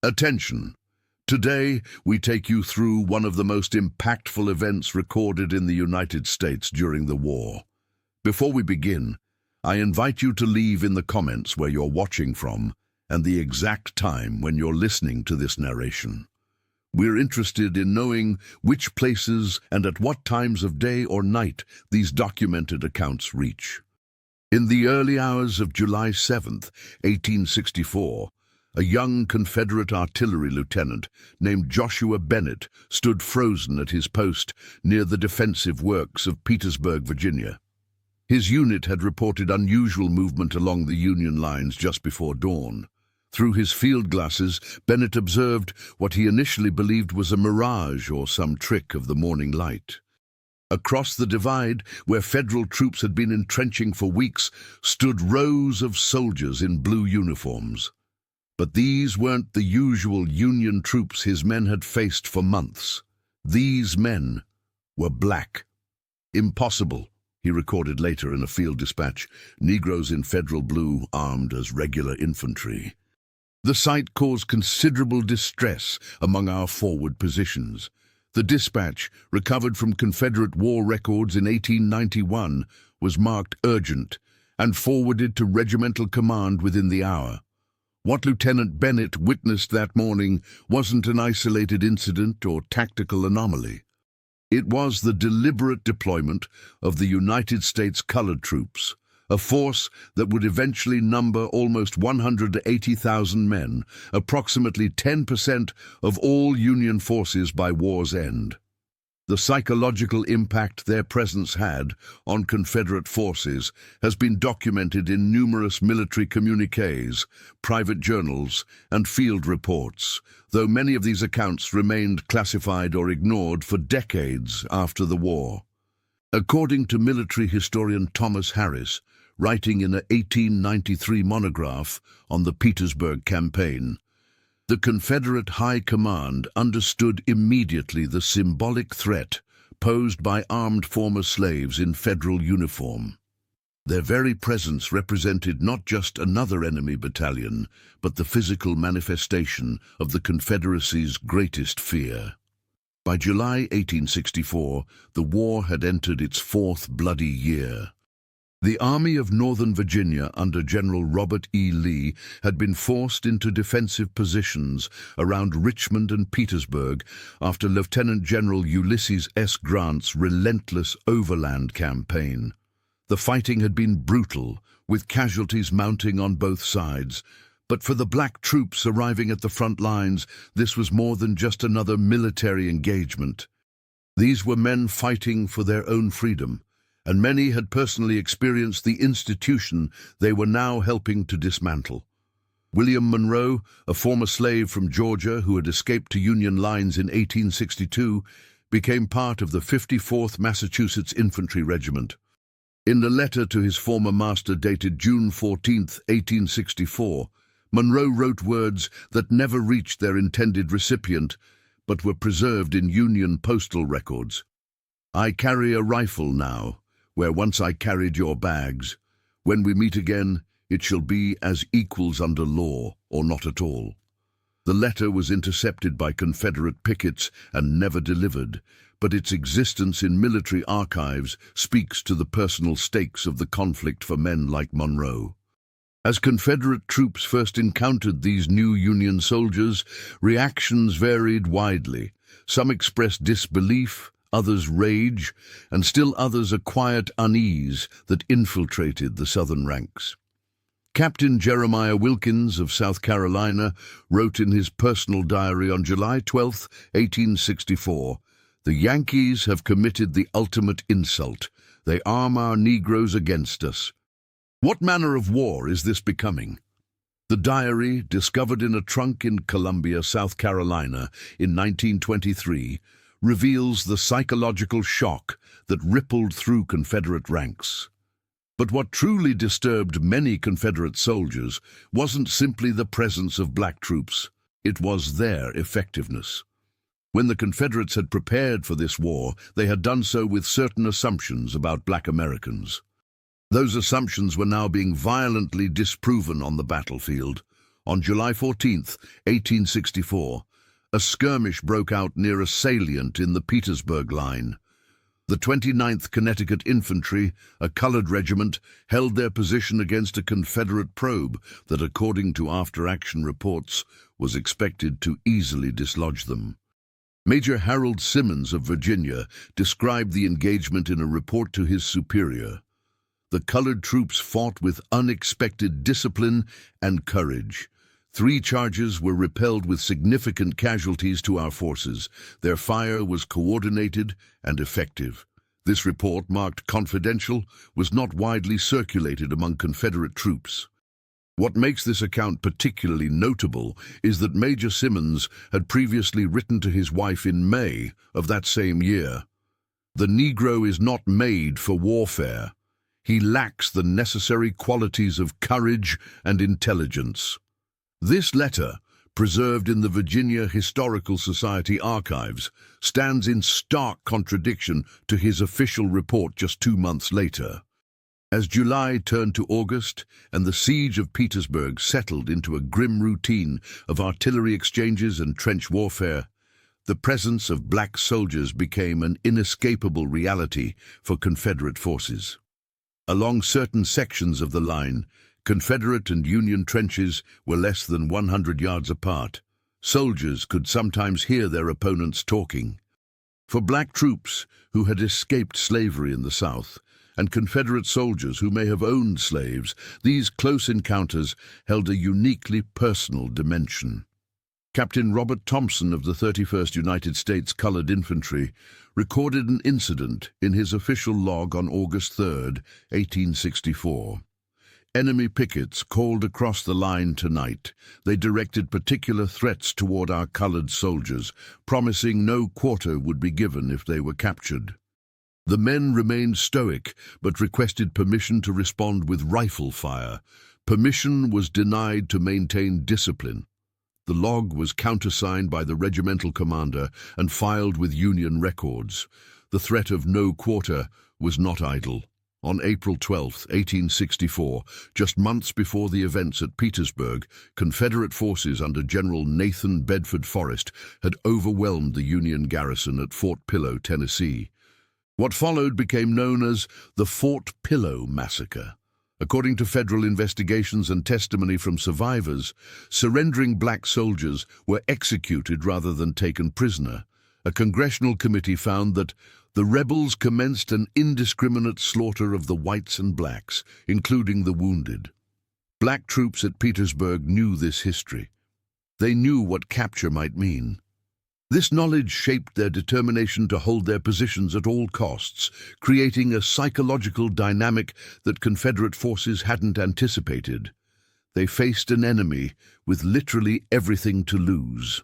Attention! Today, we take you through one of the most impactful events recorded in the United States during the war. Before we begin, I invite you to leave in the comments where you're watching from and the exact time when you're listening to this narration. We're interested in knowing which places and at what times of day or night these documented accounts reach. In the early hours of July 7th, 1864, a young Confederate artillery lieutenant named Joshua Bennett stood frozen at his post near the defensive works of Petersburg, Virginia. His unit had reported unusual movement along the Union lines just before dawn. Through his field glasses, Bennett observed what he initially believed was a mirage or some trick of the morning light. Across the divide, where Federal troops had been entrenching for weeks, stood rows of soldiers in blue uniforms. But these weren't the usual Union troops his men had faced for months. These men were black. "Impossible," he recorded later in a field dispatch, "Negroes in Federal blue armed as regular infantry." The sight caused considerable distress among our forward positions. The dispatch, recovered from Confederate war records in 1891, was marked urgent and forwarded to regimental command within the hour. What Lieutenant Bennett witnessed that morning wasn't an isolated incident or tactical anomaly. It was the deliberate deployment of the United States Colored Troops, a force that would eventually number almost 180,000 men, approximately 10% of all Union forces by war's end. The psychological impact their presence had on Confederate forces has been documented in numerous military communiques, private journals, and field reports, though many of these accounts remained classified or ignored for decades after the war. According to military historian Thomas Harris, writing in an 1893 monograph on the Petersburg Campaign, the Confederate High Command understood immediately the symbolic threat posed by armed former slaves in Federal uniform. Their very presence represented not just another enemy battalion, but the physical manifestation of the Confederacy's greatest fear. By July 1864, the war had entered its fourth bloody year. The Army of Northern Virginia under General Robert E. Lee had been forced into defensive positions around Richmond and Petersburg after Lieutenant General Ulysses S. Grant's relentless overland campaign. The fighting had been brutal, with casualties mounting on both sides, but for the black troops arriving at the front lines, this was more than just another military engagement. These were men fighting for their own freedom, and many had personally experienced the institution they were now helping to dismantle. William Monroe, a former slave from Georgia who had escaped to Union lines in 1862, became part of the 54th Massachusetts Infantry Regiment. In a letter to his former master dated June 14, 1864, Monroe wrote words that never reached their intended recipient, but were preserved in Union postal records. "I carry a rifle now, where once I carried your bags. When we meet again, it shall be as equals under law, or not at all." The letter was intercepted by Confederate pickets and never delivered, but its existence in military archives speaks to the personal stakes of the conflict for men like Monroe. As Confederate troops first encountered these new Union soldiers, reactions varied widely. Some expressed disbelief, others rage, and still others a quiet unease that infiltrated the Southern ranks. Captain Jeremiah Wilkins of South Carolina wrote in his personal diary on July 12, 1864, "The Yankees have committed the ultimate insult. They arm our Negroes against us." What manner of war is this becoming? The diary, discovered in a trunk in Columbia, South Carolina, in 1923, reveals the psychological shock that rippled through Confederate ranks. But what truly disturbed many Confederate soldiers wasn't simply the presence of black troops, it was their effectiveness. When the Confederates had prepared for this war, they had done so with certain assumptions about black Americans. Those assumptions were now being violently disproven on the battlefield. On July 14, 1864, a skirmish broke out near a salient in the Petersburg Line. The 29th Connecticut Infantry, a colored regiment, held their position against a Confederate probe that, according to after-action reports, was expected to easily dislodge them. Major Harold Simmons of Virginia described the engagement in a report to his superior. The colored troops fought with unexpected discipline and courage. 3 charges were repelled with significant casualties to our forces. Their fire was coordinated and effective. This report, marked confidential, was not widely circulated among Confederate troops. What makes this account particularly notable is that Major Simmons had previously written to his wife in May of that same year. "The Negro is not made for warfare. He lacks the necessary qualities of courage and intelligence." This letter, preserved in the Virginia Historical Society archives, stands in stark contradiction to his official report just 2 months later. As July turned to August and the siege of Petersburg settled into a grim routine of artillery exchanges and trench warfare, the presence of black soldiers became an inescapable reality for Confederate forces. Along certain sections of the line, Confederate and Union trenches were less than 100 yards apart. Soldiers could sometimes hear their opponents talking. For black troops who had escaped slavery in the South, and Confederate soldiers who may have owned slaves, these close encounters held a uniquely personal dimension. Captain Robert Thompson of the 31st United States Colored Infantry recorded an incident in his official log on August 3, 1864. "Enemy pickets called across the line tonight. They directed particular threats toward our colored soldiers, promising no quarter would be given if they were captured. The men remained stoic, but requested permission to respond with rifle fire. Permission was denied to maintain discipline. The log was countersigned by the regimental commander and filed with Union records. The threat of no quarter was not idle. On April 12, 1864, just months before the events at Petersburg, Confederate forces under General Nathan Bedford Forrest had overwhelmed the Union garrison at Fort Pillow, Tennessee. What followed became known as the Fort Pillow Massacre. According to federal investigations and testimony from survivors, surrendering black soldiers were executed rather than taken prisoner. A congressional committee found that the rebels commenced an indiscriminate slaughter of the whites and blacks, including the wounded. Black troops at Petersburg knew this history. They knew what capture might mean. This knowledge shaped their determination to hold their positions at all costs, creating a psychological dynamic that Confederate forces hadn't anticipated. They faced an enemy with literally everything to lose.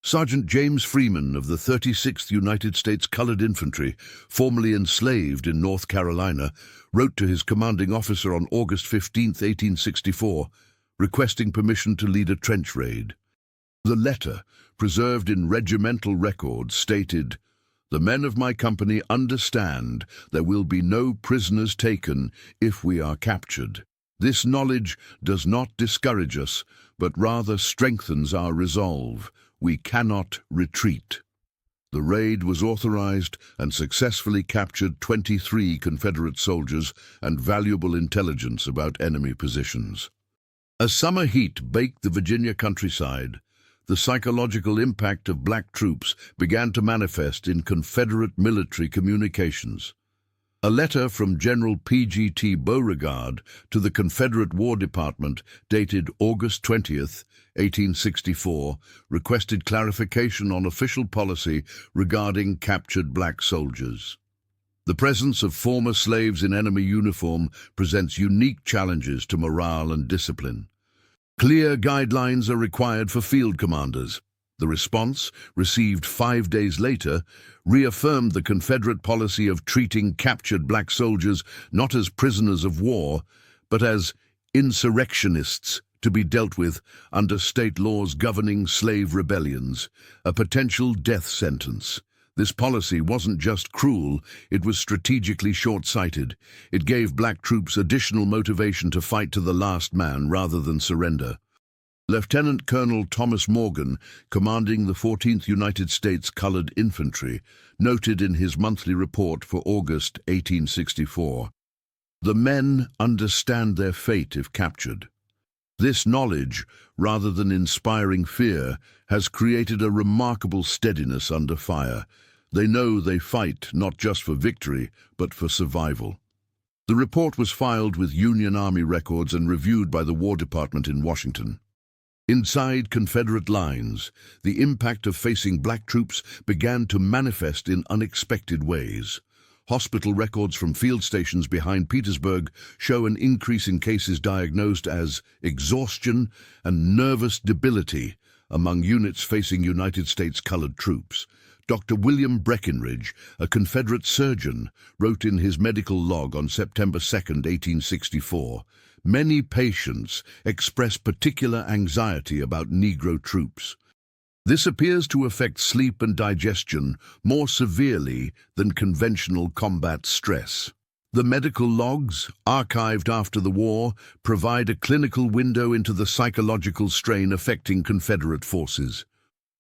Sergeant James Freeman of the 36th United States Colored Infantry, formerly enslaved in North Carolina, wrote to his commanding officer on August 15, 1864, requesting permission to lead a trench raid. The letter, preserved in regimental records, stated, "The men of my company understand there will be no prisoners taken if we are captured. This knowledge does not discourage us, but rather strengthens our resolve. We cannot retreat." The raid was authorized and successfully captured 23 Confederate soldiers and valuable intelligence about enemy positions. As summer heat baked the Virginia countryside, the psychological impact of black troops began to manifest in Confederate military communications. A letter from General P.G.T. Beauregard to the Confederate War Department, dated August 20, 1864, requested clarification on official policy regarding captured black soldiers. The presence of former slaves in enemy uniform presents unique challenges to morale and discipline. Clear guidelines are required for field commanders. The response, received 5 days later, reaffirmed the Confederate policy of treating captured black soldiers not as prisoners of war, but as insurrectionists to be dealt with under state laws governing slave rebellions, a potential death sentence. This policy wasn't just cruel, it was strategically short-sighted. It gave black troops additional motivation to fight to the last man rather than surrender. Lieutenant Colonel Thomas Morgan, commanding the 14th United States Colored Infantry, noted in his monthly report for August 1864, "The men understand their fate if captured. This knowledge, rather than inspiring fear, has created a remarkable steadiness under fire. They know they fight not just for victory, but for survival." The report was filed with Union Army records and reviewed by the War Department in Washington. Inside Confederate lines, the impact of facing black troops began to manifest in unexpected ways. Hospital records from field stations behind Petersburg show an increase in cases diagnosed as exhaustion and nervous debility among units facing United States colored troops. Dr. William Breckinridge, a Confederate surgeon, wrote in his medical log on September 2, 1864, "Many patients express particular anxiety about Negro troops. This appears to affect sleep and digestion more severely than conventional combat stress." The medical logs, archived after the war, provide a clinical window into the psychological strain affecting Confederate forces.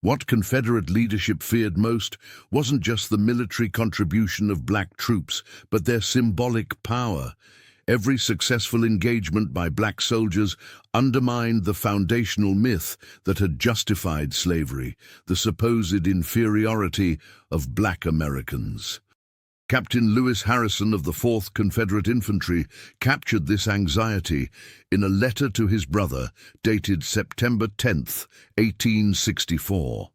What Confederate leadership feared most wasn't just the military contribution of black troops, but their symbolic power. Every successful engagement by black soldiers undermined the foundational myth that had justified slavery, the supposed inferiority of black Americans. Captain Lewis Harrison of the 4th Confederate Infantry captured this anxiety in a letter to his brother dated September 10, 1864.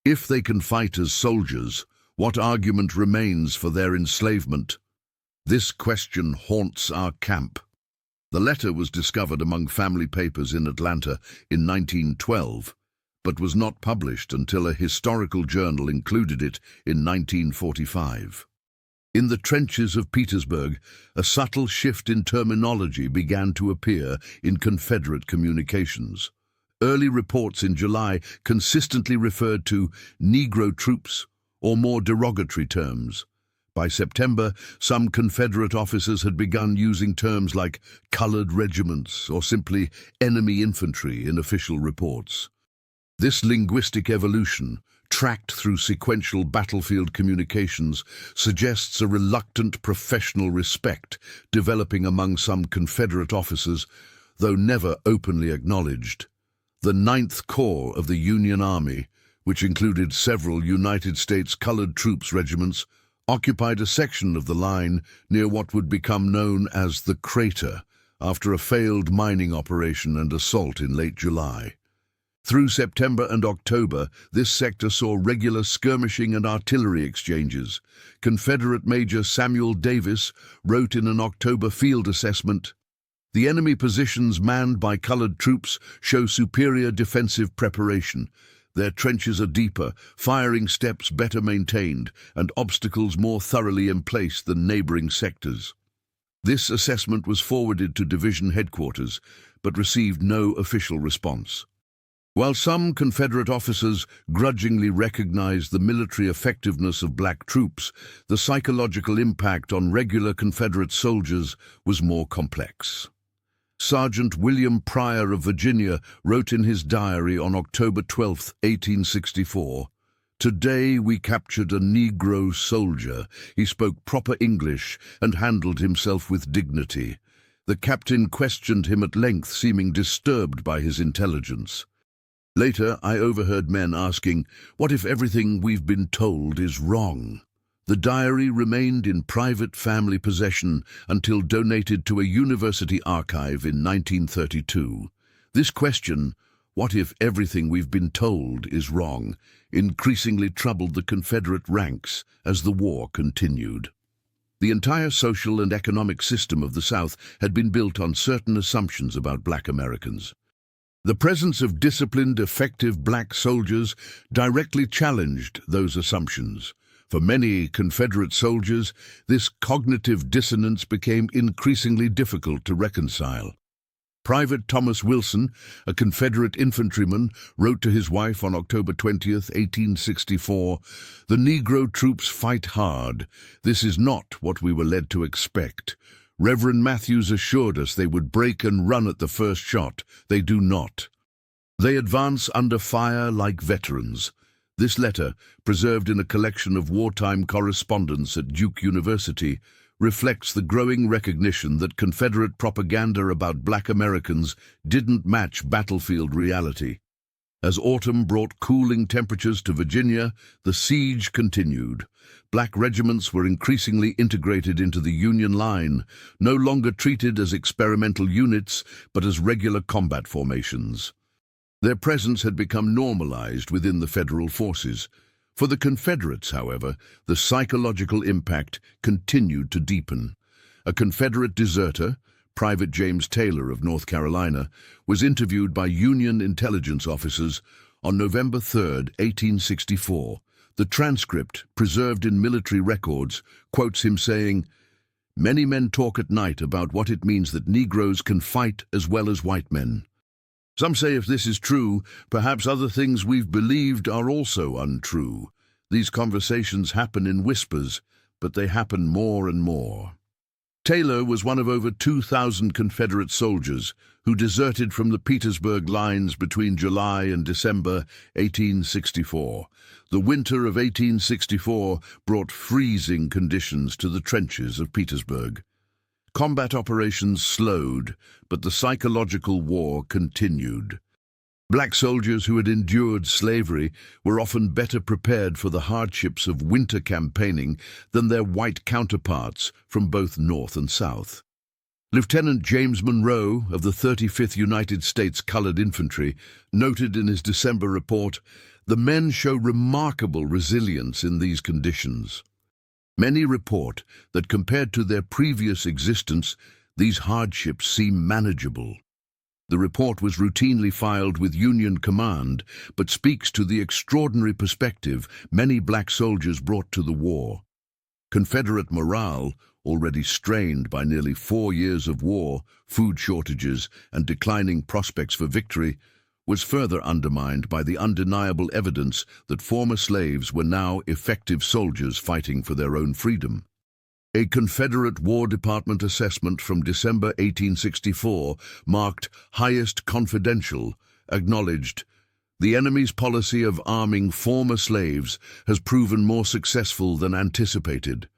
"If they can fight as soldiers, what argument remains for their enslavement? This question haunts our camp." The letter was discovered among family papers in Atlanta in 1912, but was not published until a historical journal included it in 1945. In the trenches of Petersburg, a subtle shift in terminology began to appear in Confederate communications. Early reports in July consistently referred to Negro troops or more derogatory terms. By September, some Confederate officers had begun using terms like colored regiments or simply enemy infantry in official reports. This linguistic evolution, tracked through sequential battlefield communications, suggests a reluctant professional respect developing among some Confederate officers, though never openly acknowledged. The 9th Corps of the Union Army, which included several United States colored troops regiments, occupied a section of the line near what would become known as the Crater after a failed mining operation and assault in late July. Through September and October, this sector saw regular skirmishing and artillery exchanges. Confederate Major Samuel Davis wrote in an October field assessment, "The enemy positions manned by colored troops show superior defensive preparation. Their trenches are deeper, firing steps better maintained, and obstacles more thoroughly in place than neighboring sectors." This assessment was forwarded to division headquarters, but received no official response. While some Confederate officers grudgingly recognized the military effectiveness of black troops, the psychological impact on regular Confederate soldiers was more complex. Sergeant William Pryor of Virginia wrote in his diary on October 12, 1864, "Today we captured a Negro soldier. He spoke proper English and handled himself with dignity. The captain questioned him at length, seeming disturbed by his intelligence. Later, I overheard men asking, 'What if everything we've been told is wrong?'" The diary remained in private family possession until donated to a university archive in 1932. This question, "What if everything we've been told is wrong?" increasingly troubled the Confederate ranks as the war continued. The entire social and economic system of the South had been built on certain assumptions about black Americans. The presence of disciplined, effective black soldiers directly challenged those assumptions. For many Confederate soldiers, this cognitive dissonance became increasingly difficult to reconcile. Private Thomas Wilson, a Confederate infantryman, wrote to his wife on October 20, 1864, "The Negro troops fight hard. This is not what we were led to expect. Reverend Matthews assured us they would break and run at the first shot. They do not." They advance under fire like veterans. This letter, preserved in a collection of wartime correspondence at Duke University, reflects the growing recognition that Confederate propaganda about Black Americans didn't match battlefield reality. As autumn brought cooling temperatures to Virginia, the siege continued. Black regiments were increasingly integrated into the Union line, no longer treated as experimental units, but as regular combat formations. Their presence had become normalized within the Federal forces. For the Confederates, however, the psychological impact continued to deepen. A Confederate deserter, Private James Taylor of North Carolina, was interviewed by Union intelligence officers on November 3, 1864. The transcript, preserved in military records, quotes him saying, "Many men talk at night about what it means that Negroes can fight as well as white men. Some say if this is true, perhaps other things we've believed are also untrue. These conversations happen in whispers, but they happen more and more." Taylor was one of over 2,000 Confederate soldiers who deserted from the Petersburg lines between July and December 1864. The winter of 1864 brought freezing conditions to the trenches of Petersburg. Combat operations slowed, but the psychological war continued. Black soldiers who had endured slavery were often better prepared for the hardships of winter campaigning than their white counterparts from both North and South. Lieutenant James Monroe of the 35th United States Colored Infantry noted in his December report, "The men show remarkable resilience in these conditions. Many report that compared to their previous existence, these hardships seem manageable." The report was routinely filed with Union command, but speaks to the extraordinary perspective many black soldiers brought to the war. Confederate morale, already strained by nearly 4 years of war, food shortages, and declining prospects for victory, was further undermined by the undeniable evidence that former slaves were now effective soldiers fighting for their own freedom. A Confederate War Department assessment from December 1864, marked highest confidential, acknowledged, "The enemy's policy of arming former slaves has proven more successful than anticipated.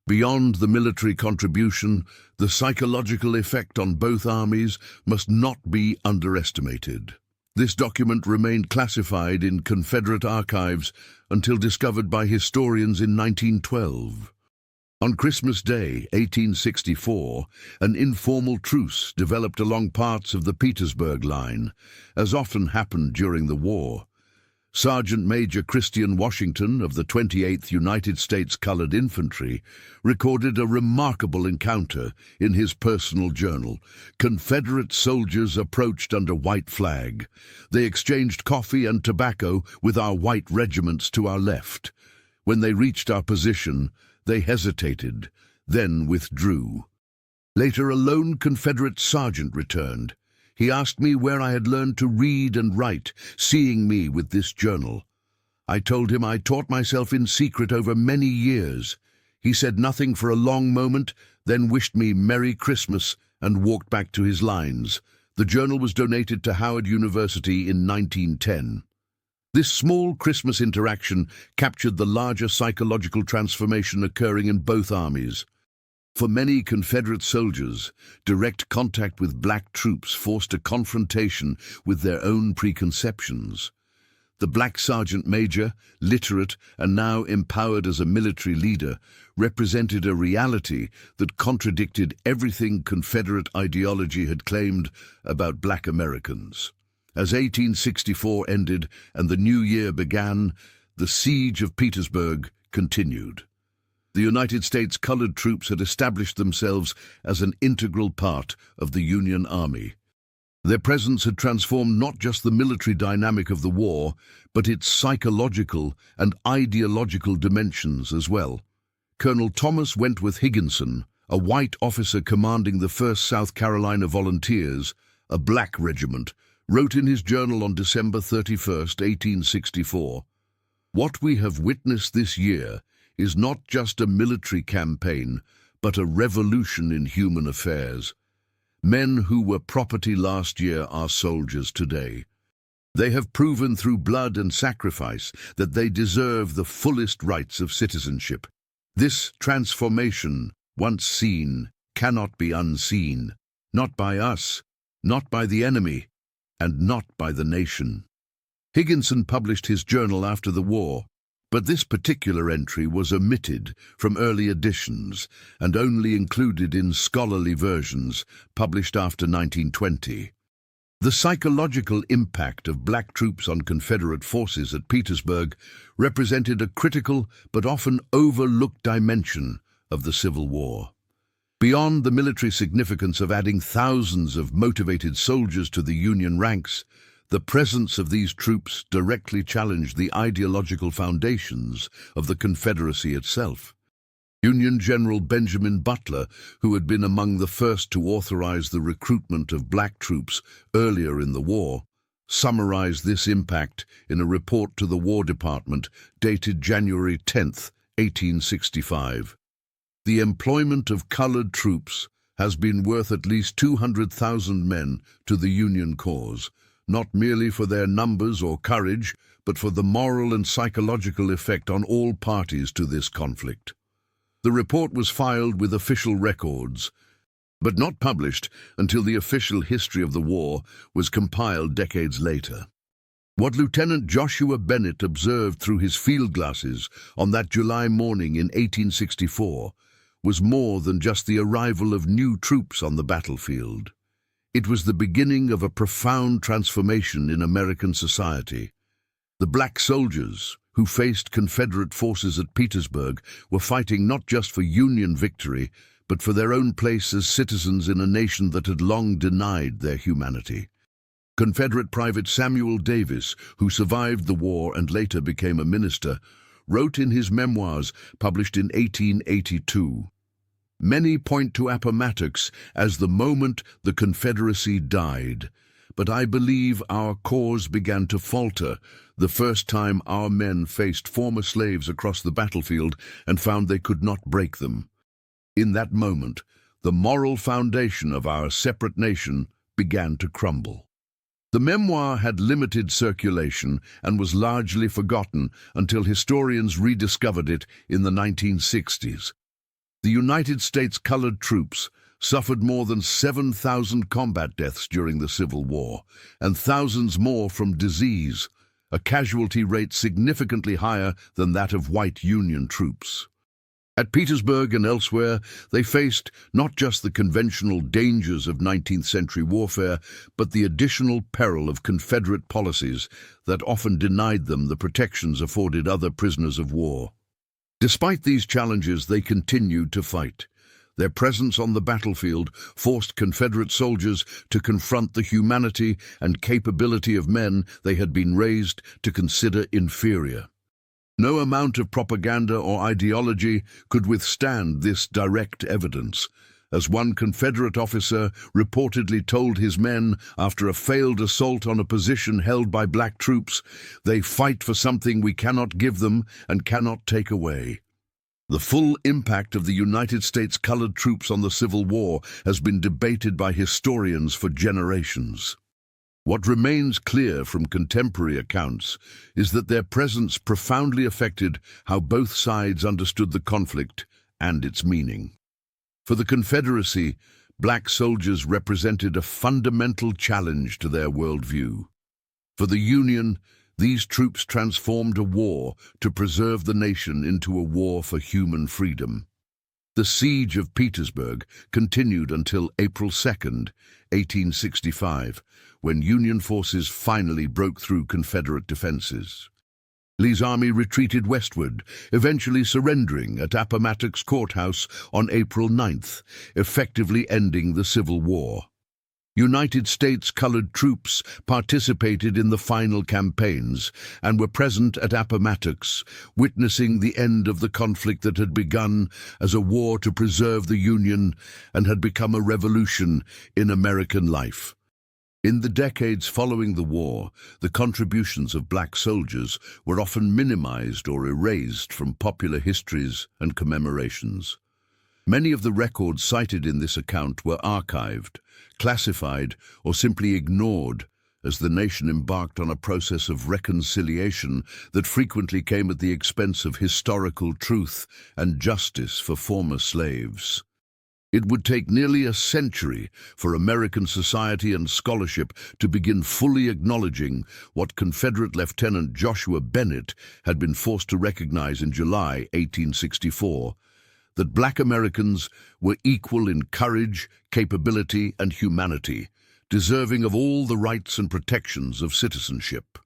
Beyond the military contribution, the psychological effect on both armies must not be underestimated." This document remained classified in Confederate archives until discovered by historians in 1912. On Christmas Day, 1864, an informal truce developed along parts of the Petersburg Line, as often happened during the war. Sergeant Major Christian Washington of the 28th United States Colored Infantry recorded a remarkable encounter in his personal journal. "Confederate soldiers approached under white flag. They exchanged coffee and tobacco with our white regiments to our left. When they reached our position, they hesitated, then withdrew. Later, a lone Confederate sergeant returned. He asked me where I had learned to read and write, seeing me with this journal. I told him I taught myself in secret over many years. He said nothing for a long moment, then wished me Merry Christmas and walked back to his lines. The journal was donated to Howard University in 1910. This small Christmas interaction captured the larger psychological transformation occurring in both armies. For many Confederate soldiers, direct contact with black troops forced a confrontation with their own preconceptions. The black sergeant major, literate and now empowered as a military leader, represented a reality that contradicted everything Confederate ideology had claimed about black Americans. As 1864 ended and the new year began, the siege of Petersburg continued. The United States colored troops had established themselves as an integral part of the Union Army. Their presence had transformed not just the military dynamic of the war, but its psychological and ideological dimensions as well. Colonel Thomas Wentworth Higginson, a white officer commanding the 1st South Carolina Volunteers, a black regiment, wrote in his journal on December 31, 1864, "What we have witnessed this year is not just a military campaign, but a revolution in human affairs. Men who were property last year are soldiers today. They have proven through blood and sacrifice that they deserve the fullest rights of citizenship. This transformation, once seen, cannot be unseen, not by us, not by the enemy, and not by the nation. Higginson published his journal after the war, but this particular entry was omitted from early editions and only included in scholarly versions published after 1920. The psychological impact of black troops on Confederate forces at Petersburg represented a critical but often overlooked dimension of the Civil War. Beyond the military significance of adding thousands of motivated soldiers to the Union ranks, the presence of these troops directly challenged the ideological foundations of the Confederacy itself. Union General Benjamin Butler, who had been among the first to authorize the recruitment of black troops earlier in the war, summarized this impact in a report to the War Department dated January 10, 1865. The employment of colored troops has been worth at least 200,000 men to the Union cause, not merely for their numbers or courage, but for the moral and psychological effect on all parties to this conflict. The report was filed with official records, but not published until the official history of the war was compiled decades later. What Lieutenant Joshua Bennett observed through his field glasses on that July morning in 1864 was more than just the arrival of new troops on the battlefield. It was the beginning of a profound transformation in American society. The black soldiers who faced Confederate forces at Petersburg were fighting not just for Union victory, but for their own place as citizens in a nation that had long denied their humanity. Confederate Private Samuel Davis, who survived the war and later became a minister, wrote in his memoirs published in 1882, "Many point to Appomattox as the moment the Confederacy died, but I believe our cause began to falter the first time our men faced former slaves across the battlefield and found they could not break them. In that moment, the moral foundation of our separate nation began to crumble." The memoir had limited circulation and was largely forgotten until historians rediscovered it in the 1960s. The United States colored troops suffered more than 7,000 combat deaths during the Civil War, and thousands more from disease, a casualty rate significantly higher than that of white Union troops. At Petersburg and elsewhere, they faced not just the conventional dangers of 19th century warfare, but the additional peril of Confederate policies that often denied them the protections afforded other prisoners of war. Despite these challenges, they continued to fight. Their presence on the battlefield forced Confederate soldiers to confront the humanity and capability of men they had been raised to consider inferior. No amount of propaganda or ideology could withstand this direct evidence, as one Confederate officer reportedly told his men after a failed assault on a position held by black troops, "They fight for something we cannot give them and cannot take away." The full impact of the United States colored troops on the Civil War has been debated by historians for generations. What remains clear from contemporary accounts is that their presence profoundly affected how both sides understood the conflict and its meaning. For the Confederacy, black soldiers represented a fundamental challenge to their worldview. For the Union, these troops transformed a war to preserve the nation into a war for human freedom. The siege of Petersburg continued until April 2, 1865, when Union forces finally broke through Confederate defenses. Lee's army retreated westward, eventually surrendering at Appomattox Courthouse on April 9th, effectively ending the Civil War. United States colored troops participated in the final campaigns and were present at Appomattox, witnessing the end of the conflict that had begun as a war to preserve the Union and had become a revolution in American life. In the decades following the war, the contributions of black soldiers were often minimized or erased from popular histories and commemorations. Many of the records cited in this account were archived, classified, or simply ignored, as the nation embarked on a process of reconciliation that frequently came at the expense of historical truth and justice for former slaves. It would take nearly a century for American society and scholarship to begin fully acknowledging what Confederate Lieutenant Joshua Bennett had been forced to recognize in July 1864, that black Americans were equal in courage, capability, and humanity, deserving of all the rights and protections of citizenship.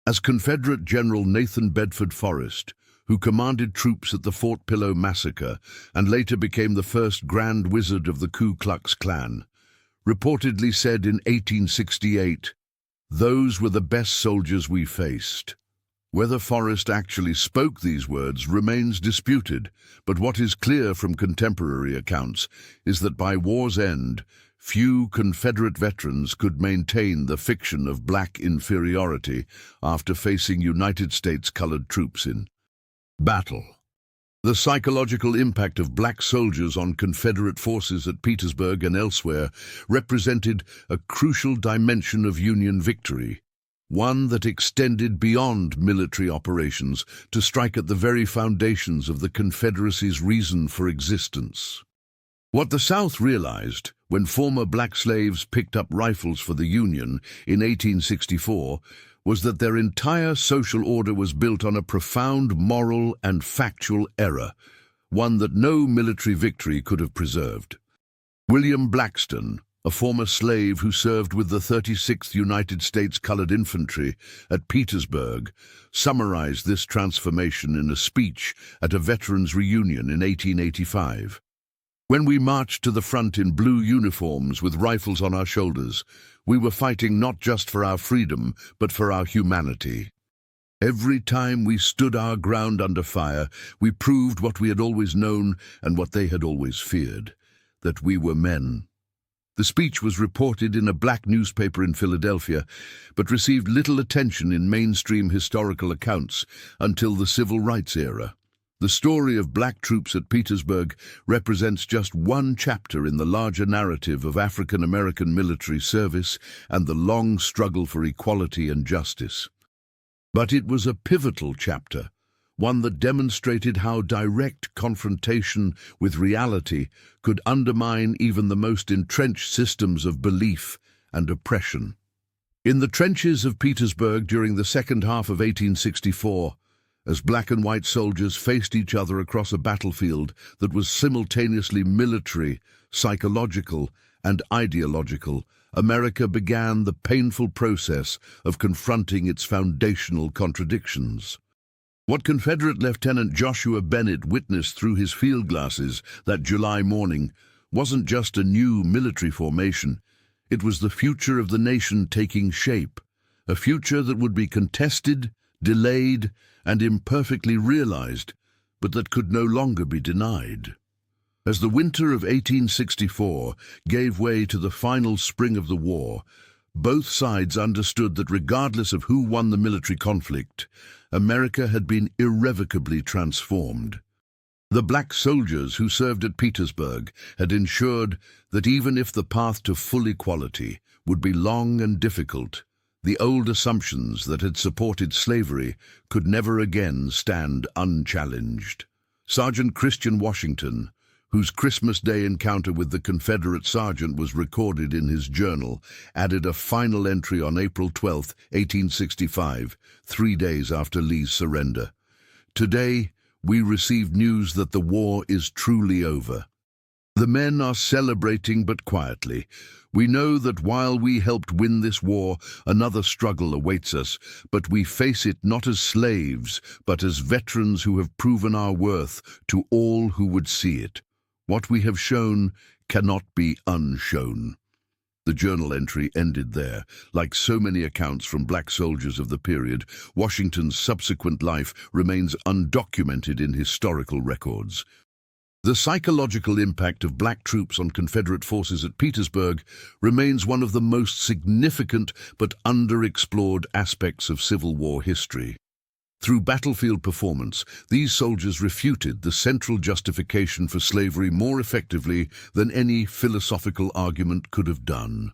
As Confederate General Nathan Bedford Forrest, who commanded troops at the Fort Pillow Massacre and later became the first Grand Wizard of the Ku Klux Klan, reportedly said in 1868, "Those were the best soldiers we faced." Whether Forrest actually spoke these words remains disputed, but what is clear from contemporary accounts is that by war's end, few Confederate veterans could maintain the fiction of black inferiority after facing United States colored troops in battle. The psychological impact of black soldiers on Confederate forces at Petersburg and elsewhere represented a crucial dimension of Union victory, one that extended beyond military operations to strike at the very foundations of the Confederacy's reason for existence. What the South realized when former black slaves picked up rifles for the Union in 1864 was that their entire social order was built on a profound moral and factual error, one that no military victory could have preserved. William Blackston, a former slave who served with the 36th United States Colored Infantry at Petersburg, summarized this transformation in a speech at a veterans' reunion in 1885. "When we marched to the front in blue uniforms with rifles on our shoulders, we were fighting not just for our freedom, but for our humanity. Every time we stood our ground under fire, we proved what we had always known and what they had always feared, that we were men." The speech was reported in a black newspaper in Philadelphia, but received little attention in mainstream historical accounts until the Civil Rights era. The story of black troops at Petersburg represents just one chapter in the larger narrative of African American military service and the long struggle for equality and justice. But it was a pivotal chapter, one that demonstrated how direct confrontation with reality could undermine even the most entrenched systems of belief and oppression. In the trenches of Petersburg during the second half of 1864, as black and white soldiers faced each other across a battlefield that was simultaneously military, psychological, and ideological, America began the painful process of confronting its foundational contradictions. What Confederate Lieutenant Joshua Bennett witnessed through his field glasses that July morning wasn't just a new military formation. It was the future of the nation taking shape, a future that would be contested, delayed, and imperfectly realized, but that could no longer be denied. As the winter of 1864 gave way to the final spring of the war, both sides understood that regardless of who won the military conflict, America had been irrevocably transformed. The black soldiers who served at Petersburg had ensured that even if the path to full equality would be long and difficult, the old assumptions that had supported slavery could never again stand unchallenged. Sergeant Christian Washington, whose Christmas Day encounter with the Confederate sergeant was recorded in his journal, added a final entry on April 12, 1865, 3 days after Lee's surrender. "Today, we received news that the war is truly over. The men are celebrating, but quietly. We know that while we helped win this war, another struggle awaits us, but we face it not as slaves, but as veterans who have proven our worth to all who would see it. What we have shown cannot be unshown." The journal entry ended there. Like so many accounts from black soldiers of the period, Washington's subsequent life remains undocumented in historical records. The psychological impact of black troops on Confederate forces at Petersburg remains one of the most significant but underexplored aspects of Civil War history. Through battlefield performance, these soldiers refuted the central justification for slavery more effectively than any philosophical argument could have done.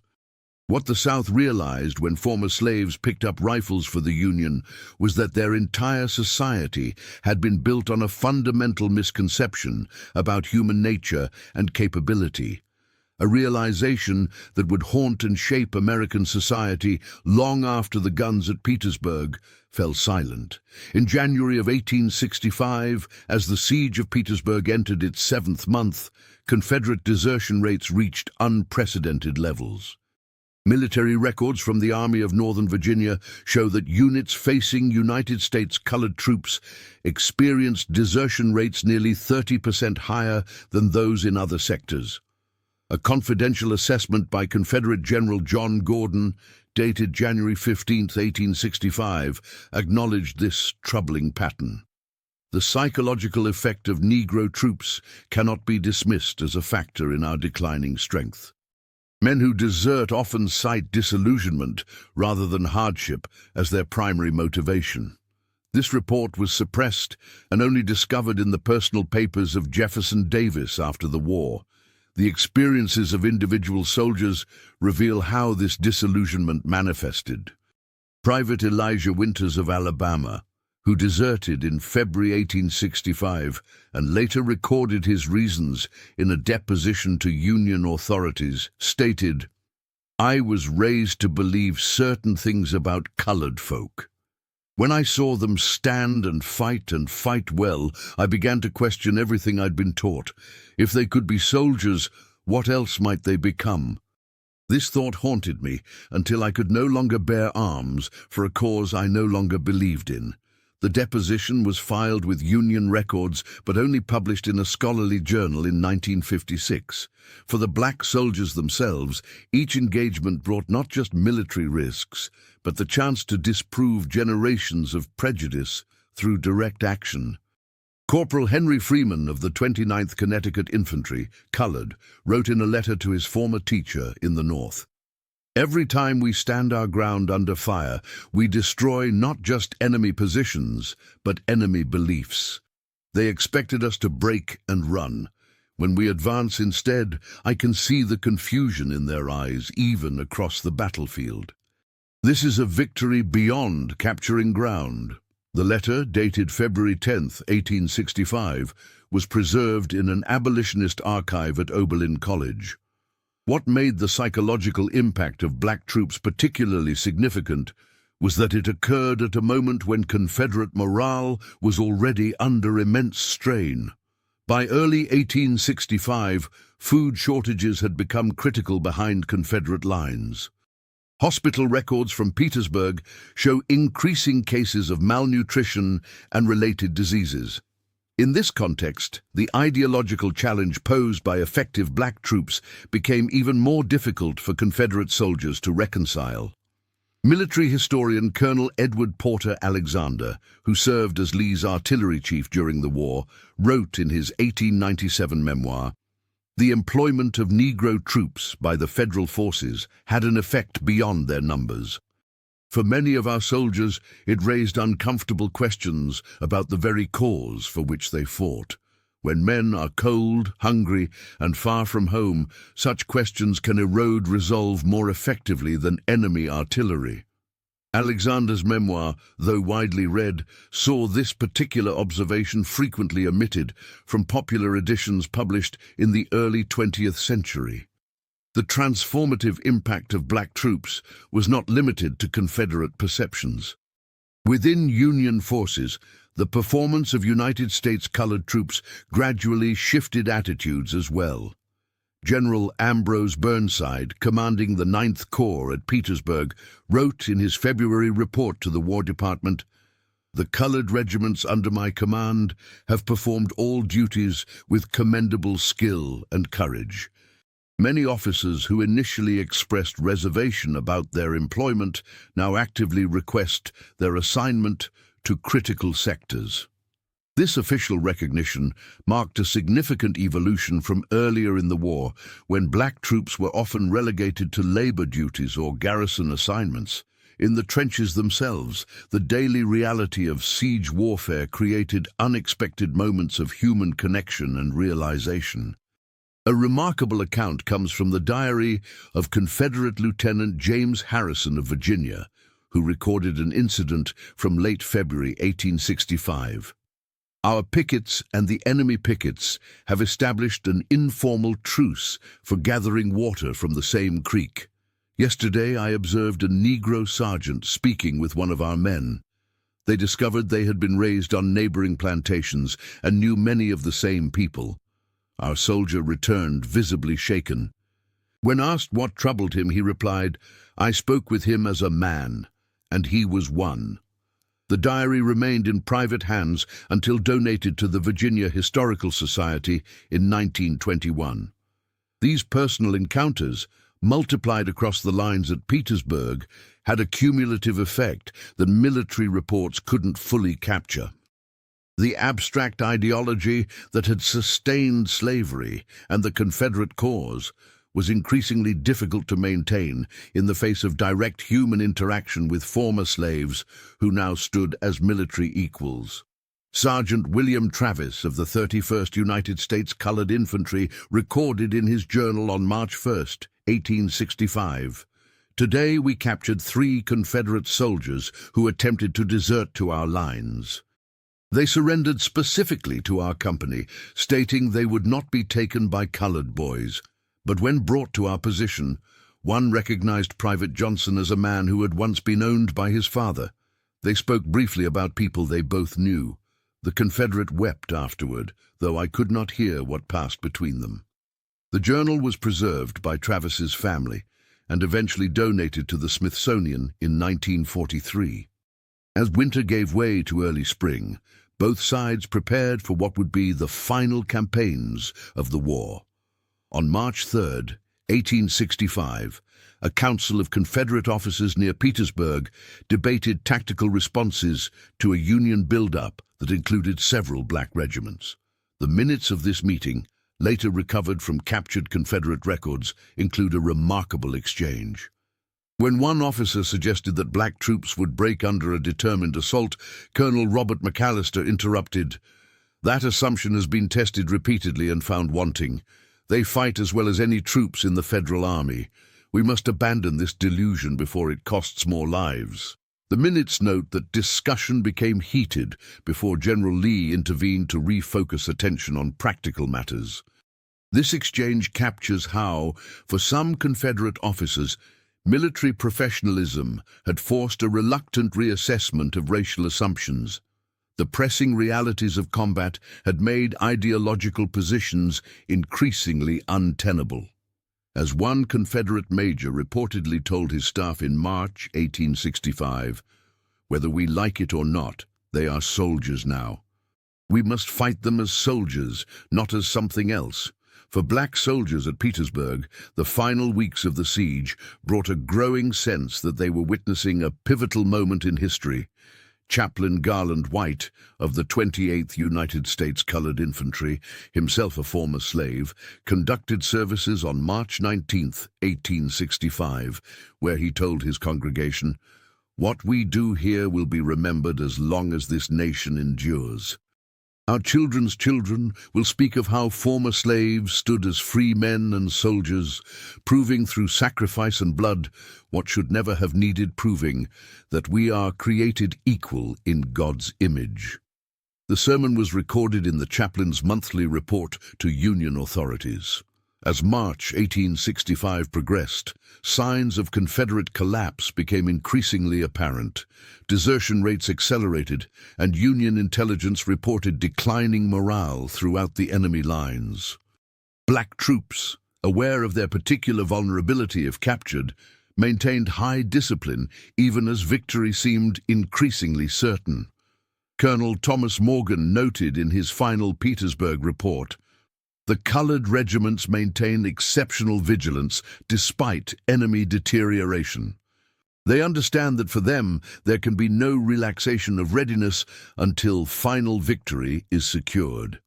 What the South realized when former slaves picked up rifles for the Union was that their entire society had been built on a fundamental misconception about human nature and capability, a realization that would haunt and shape American society long after the guns at Petersburg fell silent. In January of 1865, as the siege of Petersburg entered its 7th month, Confederate desertion rates reached unprecedented levels. Military records from the Army of Northern Virginia show that units facing United States colored troops experienced desertion rates nearly 30% higher than those in other sectors. A confidential assessment by Confederate General John Gordon, dated January 15, 1865, acknowledged this troubling pattern. The psychological effect of Negro troops cannot be dismissed as a factor in our declining strength. Men who desert often cite disillusionment rather than hardship as their primary motivation. This report was suppressed and only discovered in the personal papers of Jefferson Davis after the war. The experiences of individual soldiers reveal how this disillusionment manifested. Private Elijah Winters of Alabama, who deserted in February 1865 and later recorded his reasons in a deposition to Union authorities, stated, "I was raised to believe certain things about colored folk. When I saw them stand and fight well, I began to question everything I'd been taught. If they could be soldiers, what else might they become?" This thought haunted me until I could no longer bear arms for a cause I no longer believed in. The deposition was filed with Union records, but only published in a scholarly journal in 1956. For the black soldiers themselves, each engagement brought not just military risks, but the chance to disprove generations of prejudice through direct action. Corporal Henry Freeman of the 29th Connecticut Infantry, colored, wrote in a letter to his former teacher in the North, "Every time we stand our ground under fire, we destroy not just enemy positions, but enemy beliefs. They expected us to break and run. When we advance instead, I can see the confusion in their eyes, even across the battlefield. This is a victory beyond capturing ground." The letter, dated February 10, 1865, was preserved in an abolitionist archive at Oberlin College. What made the psychological impact of black troops particularly significant was that it occurred at a moment when Confederate morale was already under immense strain. By early 1865, food shortages had become critical behind Confederate lines. Hospital records from Petersburg show increasing cases of malnutrition and related diseases. In this context, the ideological challenge posed by effective black troops became even more difficult for Confederate soldiers to reconcile. Military historian Colonel Edward Porter Alexander, who served as Lee's artillery chief during the war, wrote in his 1897 memoir, "The employment of Negro troops by the federal forces had an effect beyond their numbers. For many of our soldiers, it raised uncomfortable questions about the very cause for which they fought. When men are cold, hungry, and far from home, such questions can erode resolve more effectively than enemy artillery." Alexander's memoir, though widely read, saw this particular observation frequently omitted from popular editions published in the early 20th century. The transformative impact of black troops was not limited to Confederate perceptions. Within Union forces, the performance of United States colored troops gradually shifted attitudes as well. General Ambrose Burnside, commanding the 9th Corps at Petersburg, wrote in his February report to the War Department, "The colored regiments under my command have performed all duties with commendable skill and courage. Many officers who initially expressed reservation about their employment now actively request their assignment to critical sectors." This official recognition marked a significant evolution from earlier in the war, when black troops were often relegated to labor duties or garrison assignments. In the trenches themselves, the daily reality of siege warfare created unexpected moments of human connection and realization. A remarkable account comes from the diary of Confederate Lieutenant James Harrison of Virginia, who recorded an incident from late February 1865. Our pickets and the enemy pickets have established an informal truce for gathering water from the same creek. Yesterday I observed a Negro sergeant speaking with one of our men. They discovered they had been raised on neighboring plantations and knew many of the same people. Our soldier returned visibly shaken. When asked what troubled him, he replied, "I spoke with him as a man, and he was one." The diary remained in private hands until donated to the Virginia Historical Society in 1921. These personal encounters, multiplied across the lines at Petersburg, had a cumulative effect that military reports couldn't fully capture. The abstract ideology that had sustained slavery and the Confederate cause was increasingly difficult to maintain in the face of direct human interaction with former slaves who now stood as military equals. Sergeant William Travis of the 31st United States Colored Infantry recorded in his journal on March 1, 1865, "Today we captured 3 Confederate soldiers who attempted to desert to our lines. They surrendered specifically to our company, stating they would not be taken by colored boys. But when brought to our position, one recognized Private Johnson as a man who had once been owned by his father. They spoke briefly about people they both knew. The Confederate wept afterward, though I could not hear what passed between them." The journal was preserved by Travis's family and eventually donated to the Smithsonian in 1943. As winter gave way to early spring, both sides prepared for what would be the final campaigns of the war. On March 3, 1865, a council of Confederate officers near Petersburg debated tactical responses to a Union buildup that included several black regiments. The minutes of this meeting, later recovered from captured Confederate records, include a remarkable exchange. When one officer suggested that black troops would break under a determined assault, Colonel Robert McAllister interrupted, "That assumption has been tested repeatedly and found wanting. They fight as well as any troops in the Federal Army. We must abandon this delusion before it costs more lives." The minutes note that discussion became heated before General Lee intervened to refocus attention on practical matters. This exchange captures how, for some Confederate officers, military professionalism had forced a reluctant reassessment of racial assumptions. The pressing realities of combat had made ideological positions increasingly untenable. As one Confederate major reportedly told his staff in March 1865, "Whether we like it or not, they are soldiers now. We must fight them as soldiers, not as something else." For black soldiers at Petersburg, the final weeks of the siege brought a growing sense that they were witnessing a pivotal moment in history. Chaplain Garland White of the 28th United States Colored Infantry, himself a former slave, conducted services on March 19, 1865, where he told his congregation, "What we do here will be remembered as long as this nation endures. Our children's children will speak of how former slaves stood as free men and soldiers, proving through sacrifice and blood what should never have needed proving, that we are created equal in God's image." The sermon was recorded in the chaplain's monthly report to Union authorities. As March 1865 progressed, signs of Confederate collapse became increasingly apparent. Desertion rates accelerated, and Union intelligence reported declining morale throughout the enemy lines. Black troops, aware of their particular vulnerability if captured, maintained high discipline even as victory seemed increasingly certain. Colonel Thomas Morgan noted in his final Petersburg report, "The colored regiments maintain exceptional vigilance despite enemy deterioration. They understand that for them there can be no relaxation of readiness until final victory is secured."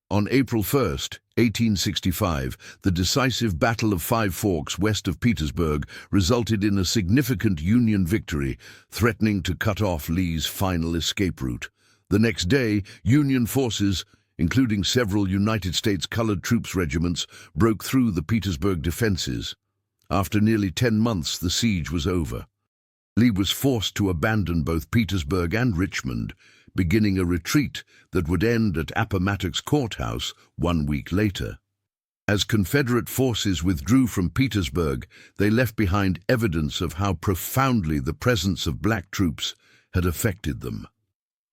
On April 1, 1865, the decisive Battle of Five Forks west of Petersburg resulted in a significant Union victory, threatening to cut off Lee's final escape route. The next day, Union forces including several United States Colored Troops regiments, broke through the Petersburg defenses. After nearly 10 months, the siege was over. Lee was forced to abandon both Petersburg and Richmond, beginning a retreat that would end at Appomattox Courthouse 1 week later. As Confederate forces withdrew from Petersburg, they left behind evidence of how profoundly the presence of black troops had affected them.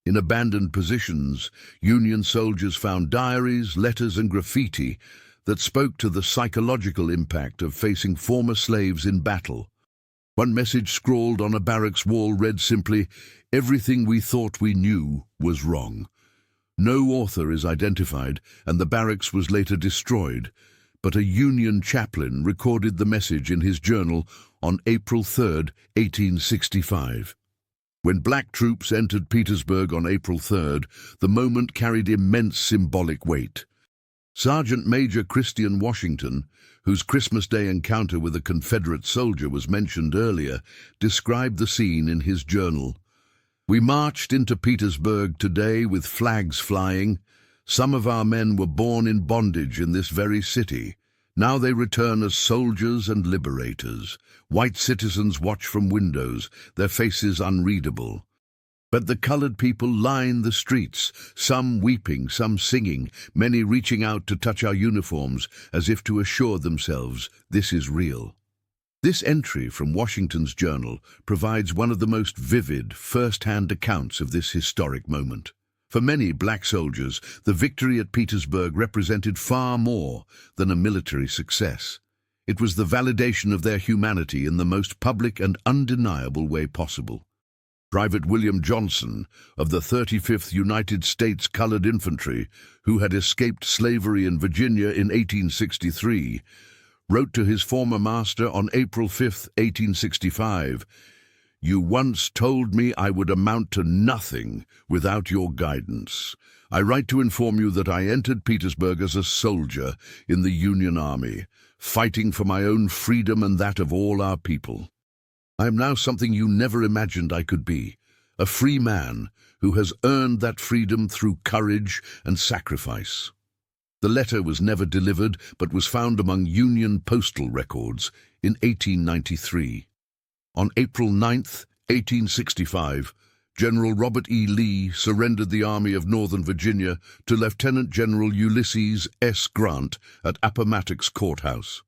In abandoned positions, Union soldiers found diaries, letters, and graffiti that spoke to the psychological impact of facing former slaves in battle. One message scrawled on a barracks wall read simply, "Everything we thought we knew was wrong." No author is identified, and the barracks was later destroyed, but a Union chaplain recorded the message in his journal on April 3, 1865. When black troops entered Petersburg on April 3, the moment carried immense symbolic weight. Sergeant Major Christian Washington, whose Christmas Day encounter with a Confederate soldier was mentioned earlier, described the scene in his journal. "We marched into Petersburg today with flags flying. Some of our men were born in bondage in this very city. Now they return as soldiers and liberators. White citizens watch from windows, their faces unreadable. But the colored people line the streets, some weeping, some singing, many reaching out to touch our uniforms as if to assure themselves this is real." This entry from Washington's journal provides one of the most vivid, first-hand accounts of this historic moment. For many black soldiers, the victory at Petersburg represented far more than a military success. It was the validation of their humanity in the most public and undeniable way possible. Private William Johnson, of the 35th United States Colored Infantry, who had escaped slavery in Virginia in 1863, wrote to his former master on April 5, 1865, "You once told me I would amount to nothing without your guidance. I write to inform you that I entered Petersburg as a soldier in the Union Army, fighting for my own freedom and that of all our people. I am now something you never imagined I could be, a free man who has earned that freedom through courage and sacrifice." The letter was never delivered, but was found among Union postal records in 1893. On April 9, 1865, General Robert E. Lee surrendered the Army of Northern Virginia to Lieutenant General Ulysses S. Grant at Appomattox Courthouse.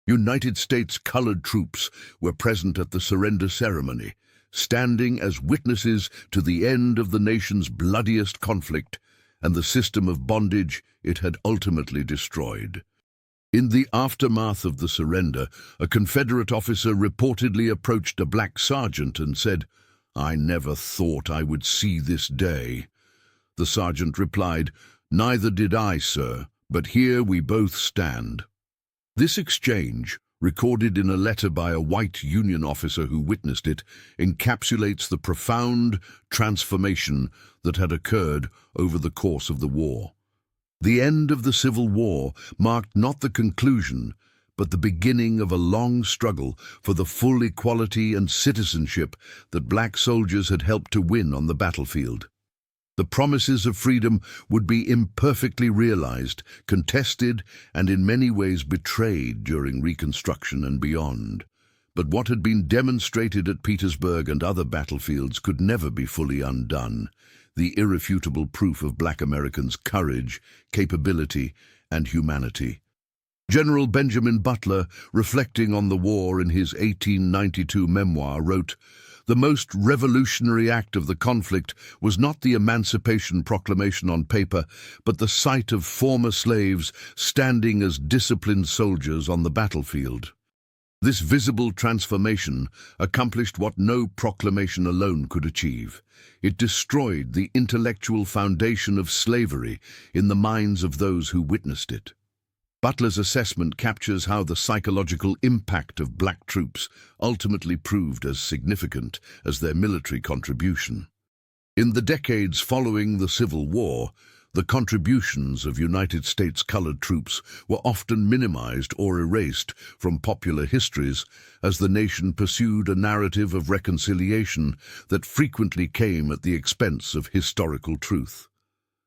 United States colored troops were present at the surrender ceremony, standing as witnesses to the end of the nation's bloodiest conflict and the system of bondage it had ultimately destroyed. In the aftermath of the surrender, a Confederate officer reportedly approached a black sergeant and said, "I never thought I would see this day." The sergeant replied, "Neither did I, sir, but here we both stand." This exchange, recorded in a letter by a white Union officer who witnessed it, encapsulates the profound transformation that had occurred over the course of the war. The end of the Civil War marked not the conclusion, but the beginning of a long struggle for the full equality and citizenship that black soldiers had helped to win on the battlefield. The promises of freedom would be imperfectly realized, contested, and in many ways betrayed during Reconstruction and beyond. But what had been demonstrated at Petersburg and other battlefields could never be fully undone. The irrefutable proof of black Americans' courage, capability, and humanity. General Benjamin Butler, reflecting on the war in his 1892 memoir, wrote, "The most revolutionary act of the conflict was not the Emancipation Proclamation on paper, but the sight of former slaves standing as disciplined soldiers on the battlefield. This visible transformation accomplished what no proclamation alone could achieve. It destroyed the intellectual foundation of slavery in the minds of those who witnessed it." Butler's assessment captures how the psychological impact of black troops ultimately proved as significant as their military contribution. In the decades following the Civil War, the contributions of United States colored troops were often minimized or erased from popular histories as the nation pursued a narrative of reconciliation that frequently came at the expense of historical truth.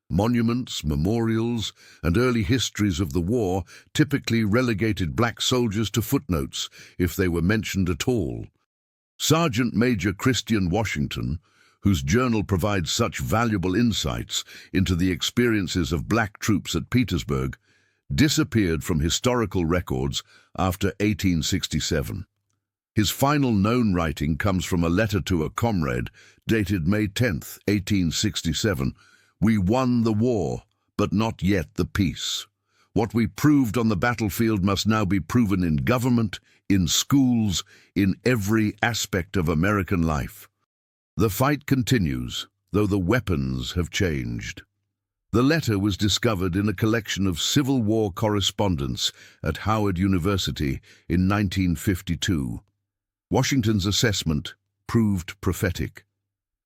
Monuments, memorials, and early histories of the war typically relegated black soldiers to footnotes if they were mentioned at all. Sergeant Major Christian Washington, whose journal provides such valuable insights into the experiences of black troops at Petersburg, disappeared from historical records after 1867. His final known writing comes from a letter to a comrade dated May 10, 1867. "We won the war, but not yet the peace. What we proved on the battlefield must now be proven in government, in schools, in every aspect of American life. The fight continues, though the weapons have changed." The letter was discovered in a collection of Civil War correspondence at Howard University in 1952. Washington's assessment proved prophetic.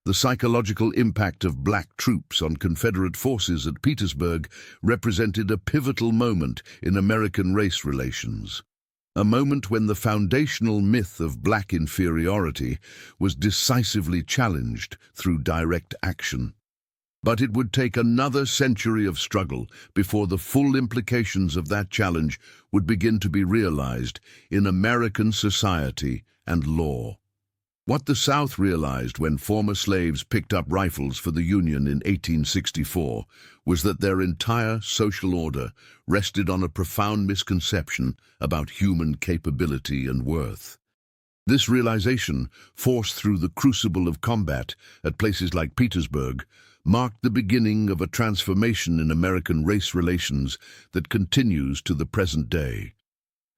The psychological impact of black troops on Confederate forces at Petersburg represented a pivotal moment in American race relations. A moment when the foundational myth of black inferiority was decisively challenged through direct action. But it would take another century of struggle before the full implications of that challenge would begin to be realized in American society and law. What the South realized when former slaves picked up rifles for the Union in 1864 was that their entire social order rested on a profound misconception about human capability and worth. This realization, forced through the crucible of combat at places like Petersburg, marked the beginning of a transformation in American race relations that continues to the present day.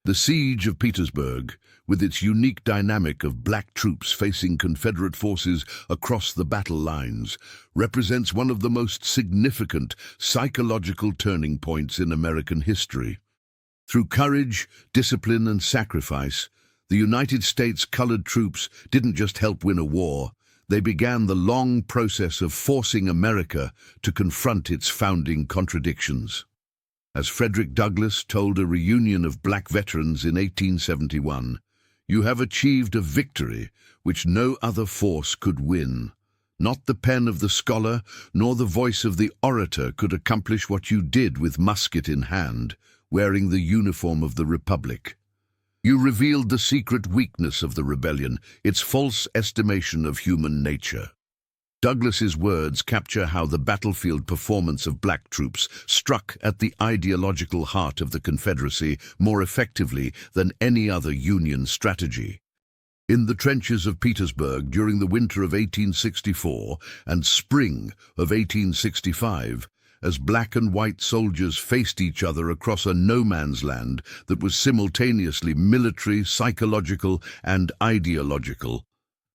The Siege of Petersburg, with its unique dynamic of black troops facing Confederate forces across the battle lines, represents one of the most significant psychological turning points in American history. Through courage, discipline, and sacrifice, the United States colored troops didn't just help win a war, they began the long process of forcing America to confront its founding contradictions. As Frederick Douglass told a reunion of black veterans in 1871, "You have achieved a victory which no other force could win. Not the pen of the scholar nor the voice of the orator could accomplish what you did with musket in hand, wearing the uniform of the Republic. You revealed the secret weakness of the rebellion, its false estimation of human nature." Douglass's words capture how the battlefield performance of black troops struck at the ideological heart of the Confederacy more effectively than any other Union strategy. In the trenches of Petersburg during the winter of 1864 and spring of 1865, as black and white soldiers faced each other across a no-man's land that was simultaneously military, psychological, and ideological,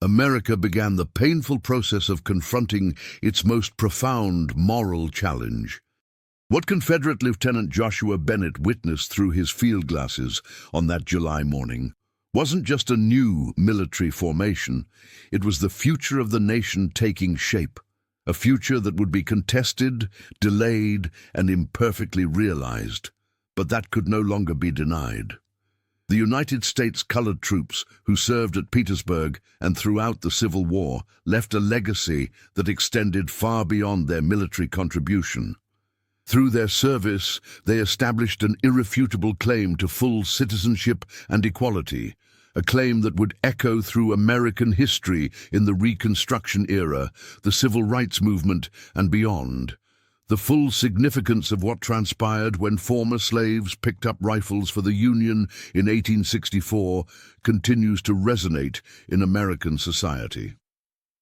America began the painful process of confronting its most profound moral challenge. What Confederate Lieutenant Joshua Bennett witnessed through his field glasses on that July morning wasn't just a new military formation, it was the future of the nation taking shape, a future that would be contested, delayed, and imperfectly realized, but that could no longer be denied. The United States colored troops who served at Petersburg and throughout the Civil War left a legacy that extended far beyond their military contribution. Through their service, they established an irrefutable claim to full citizenship and equality, a claim that would echo through American history in the Reconstruction era, the Civil Rights Movement, and beyond. The full significance of what transpired when former slaves picked up rifles for the Union in 1864 continues to resonate in American society.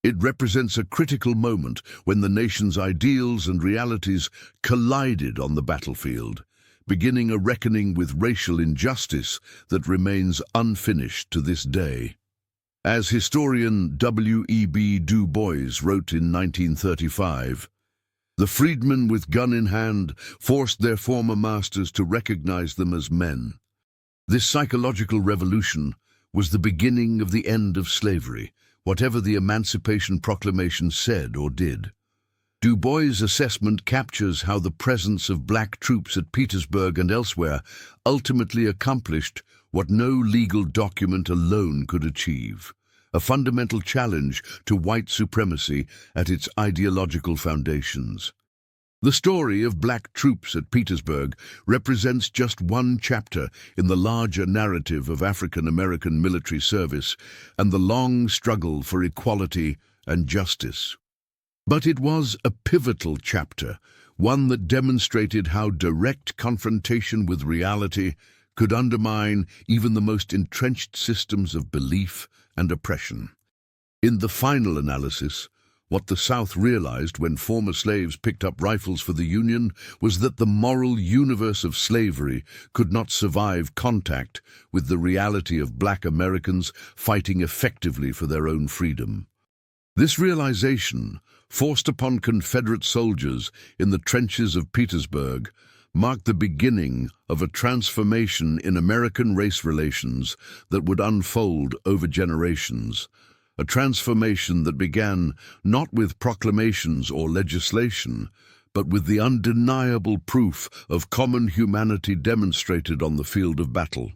It represents a critical moment when the nation's ideals and realities collided on the battlefield, beginning a reckoning with racial injustice that remains unfinished to this day. As historian W.E.B. Du Bois wrote in 1935, "The freedmen with gun in hand forced their former masters to recognize them as men. This psychological revolution was the beginning of the end of slavery, whatever the Emancipation Proclamation said or did." Du Bois' assessment captures how the presence of black troops at Petersburg and elsewhere ultimately accomplished what no legal document alone could achieve, a fundamental challenge to white supremacy at its ideological foundations. The story of black troops at Petersburg represents just one chapter in the larger narrative of African-American military service and the long struggle for equality and justice. But it was a pivotal chapter, one that demonstrated how direct confrontation with reality could undermine even the most entrenched systems of belief and oppression. In the final analysis, what the South realized when former slaves picked up rifles for the Union was that the moral universe of slavery could not survive contact with the reality of black Americans fighting effectively for their own freedom. This realization, forced upon Confederate soldiers in the trenches of Petersburg, marked the beginning of a transformation in American race relations that would unfold over generations. A transformation that began not with proclamations or legislation, but with the undeniable proof of common humanity demonstrated on the field of battle.